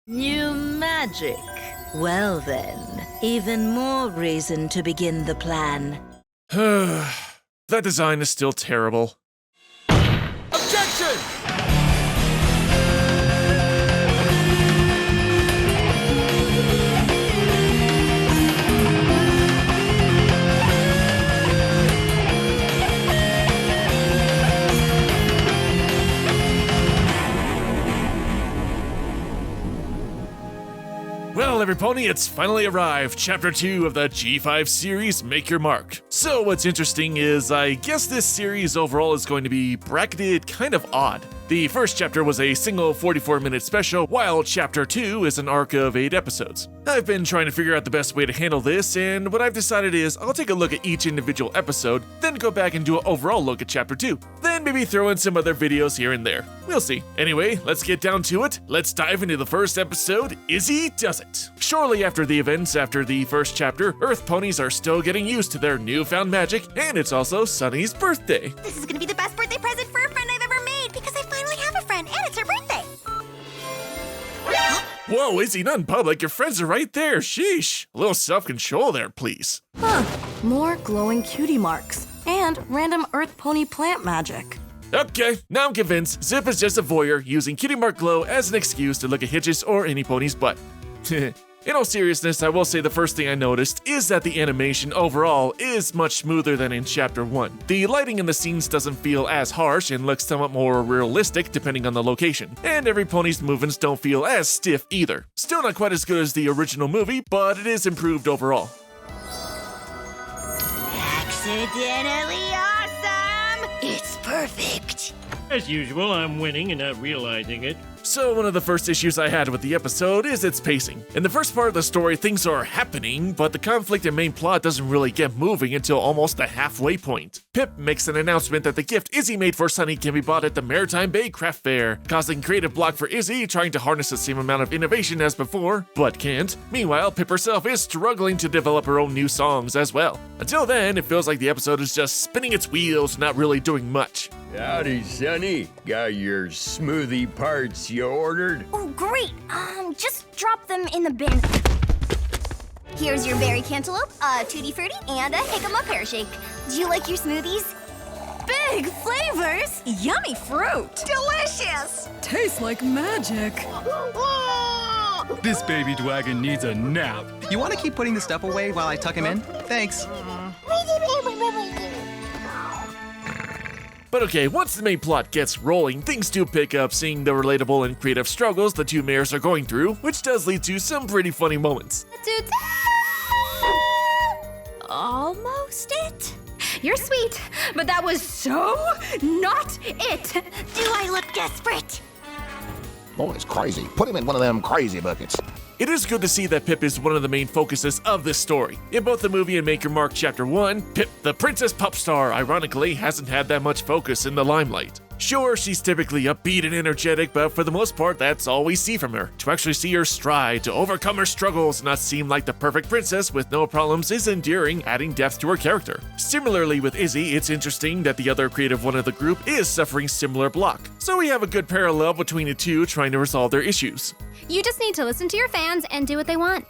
New magic. Well then, even more reason to begin the plan. That design is still terrible. Objection! Well, everypony, it's finally arrived, Chapter 2 of the G5 series, Make Your Mark. So what's interesting is, I guess this series overall is going to be bracketed kind of odd. The first chapter was a single 44-minute special, while Chapter 2 is an arc of 8 episodes. I've been trying to figure out the best way to handle this, and what I've decided is I'll take a look at each individual episode, then go back and do an overall look at Chapter 2. Then maybe throw in some other videos here and there. We'll see. Anyway, let's get down to it. Let's dive into the first episode, Izzy Does It. Shortly after the events after the first chapter, Earth ponies are still getting used to their newfound magic, and it's also Sunny's birthday. This is gonna be the best birthday present for a friend I've ever made because I finally have a friend and it's her birthday. Whoa, Izzy, not in public. Your friends are right there. Sheesh. A little self-control there, please. More glowing cutie marks and random earth pony plant magic. Okay, now I'm convinced Zip is just a voyeur using Cutie Mark Glow as an excuse to look at Hitch's or any pony's butt. In all seriousness, I will say the first thing I noticed is that the animation overall is much smoother than in Chapter 1. The lighting in the scenes doesn't feel as harsh and looks somewhat more realistic depending on the location, and every pony's movements don't feel as stiff either. Still not quite as good as the original movie, but it is improved overall. Accidentally awesome! It's perfect. As usual, I'm winning and not realizing it. So one of the first issues I had with the episode is its pacing. In the first part of the story, things are happening, but the conflict and main plot doesn't really get moving until almost the halfway point. Pip makes an announcement that the gift Izzy made for Sunny can be bought at the Maritime Bay Craft Fair, causing creative block for Izzy trying to harness the same amount of innovation as before, but can't. Meanwhile, Pip herself is struggling to develop her own new songs as well. Until then, it feels like the episode is just spinning its wheels, not really doing much. Howdy, Sonny. Got your smoothie parts you ordered? Oh, great. Just drop them in the bin. Here's your berry cantaloupe, a tutti frutti, and a jicama pear shake. Do you like your smoothies? Big flavors! Yummy fruit! Delicious! Tastes like magic. This baby dragon needs a nap. You want to keep putting the stuff away while I tuck him in? Thanks. But okay, once the main plot gets rolling, things do pick up, seeing the relatable and creative struggles the two mares are going through, which does lead to some pretty funny moments. Almost it. You're sweet, but that was so not it. Do I look desperate? Boy, it's crazy. Put him in one of them crazy buckets. It is good to see that Pip is one of the main focuses of this story. In both the movie and Make Your Mark Chapter 1, Pip, the princess pop star, ironically hasn't had that much focus in the limelight. Sure, she's typically upbeat and energetic, but for the most part, that's all we see from her. To actually see her stride, to overcome her struggles, and not seem like the perfect princess with no problems is endearing, adding depth to her character. Similarly with Izzy, it's interesting that the other creative one of the group is suffering similar block. So we have a good parallel between the two trying to resolve their issues. You just need to listen to your fans and do what they want.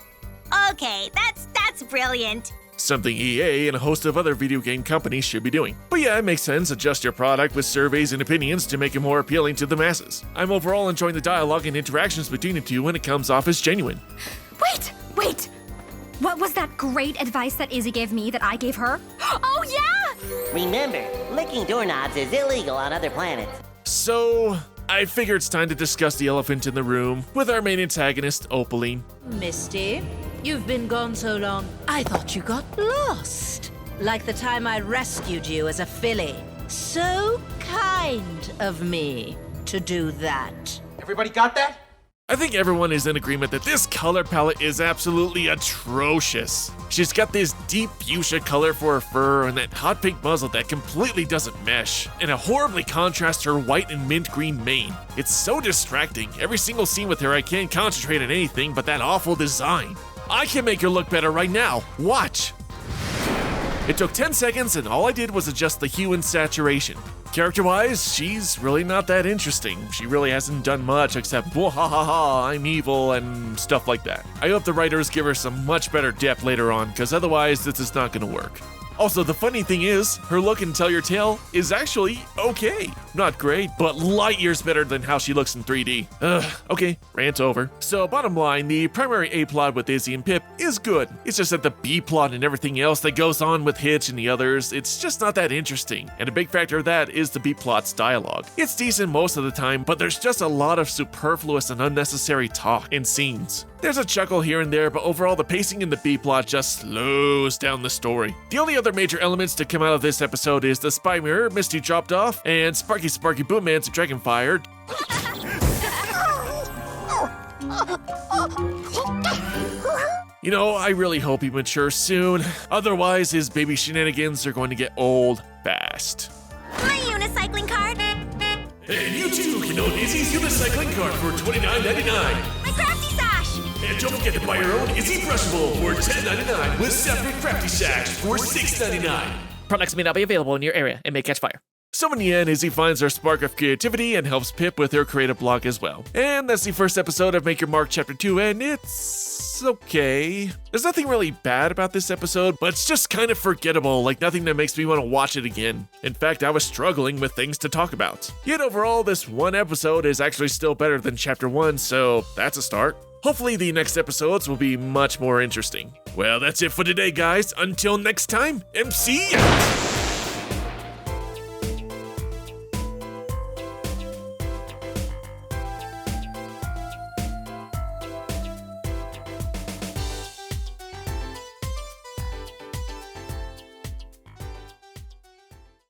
Okay, that's brilliant. Something EA and a host of other video game companies should be doing. But yeah, it makes sense. Adjust your product with surveys and opinions to make it more appealing to the masses. I'm overall enjoying the dialogue and interactions between the two when it comes off as genuine. Wait! What was that great advice that Izzy gave me that I gave her? Oh yeah! Remember, licking doorknobs is illegal on other planets. So, I figure it's time to discuss the elephant in the room with our main antagonist, Opaline. Misty, you've been gone so long, I thought you got lost. Like the time I rescued you as a filly. So kind of me to do that. Everybody got that? I think everyone is in agreement that this color palette is absolutely atrocious. She's got this deep fuchsia color for her fur and that hot pink muzzle that completely doesn't mesh, and it horribly contrasts her white and mint green mane. It's so distracting. Every single scene with her I can't concentrate on anything but that awful design. I can make her look better right now. Watch. It took 10 seconds and all I did was adjust the hue and saturation. Character-wise, she's really not that interesting. She really hasn't done much except "Wahahaha, I'm evil" and stuff like that. I hope the writers give her some much better depth later on, because otherwise this is not gonna work. Also, the funny thing is, her look in Tell Your Tale is actually okay. Not great, but light years better than how she looks in 3D. Okay, rant over. So bottom line, the primary A-plot with Izzy and Pip is good. It's just that the B-plot and everything else that goes on with Hitch and the others, it's just not that interesting. And a big factor of that is the B-plot's dialogue. It's decent most of the time, but there's just a lot of superfluous and unnecessary talk and scenes. There's a chuckle here and there, but overall the pacing in the B-plot just slows down the story. The only other major elements to come out of this episode is the spy mirror Misty dropped off, and Sparky Boom Man's dragon fired. You know, I really hope he matures soon. Otherwise, his baby shenanigans are going to get old fast. My unicycling card. And you too can own Izzy's unicycling card for $29.99. My crafty sash. And don't forget to buy your own Izzy brushable for $10.99 with separate crafty sash for $6.99. Products may not be available in your area and may catch fire. So in the end, Izzy finds her spark of creativity and helps Pip with her creative block as well. And that's the first episode of Make Your Mark Chapter 2, and it's okay. There's nothing really bad about this episode, but it's just kind of forgettable, like nothing that makes me want to watch it again. In fact, I was struggling with things to talk about. Yet overall, this one episode is actually still better than Chapter 1, so that's a start. Hopefully the next episodes will be much more interesting. Well, that's it for today, guys. Until next time, MC out!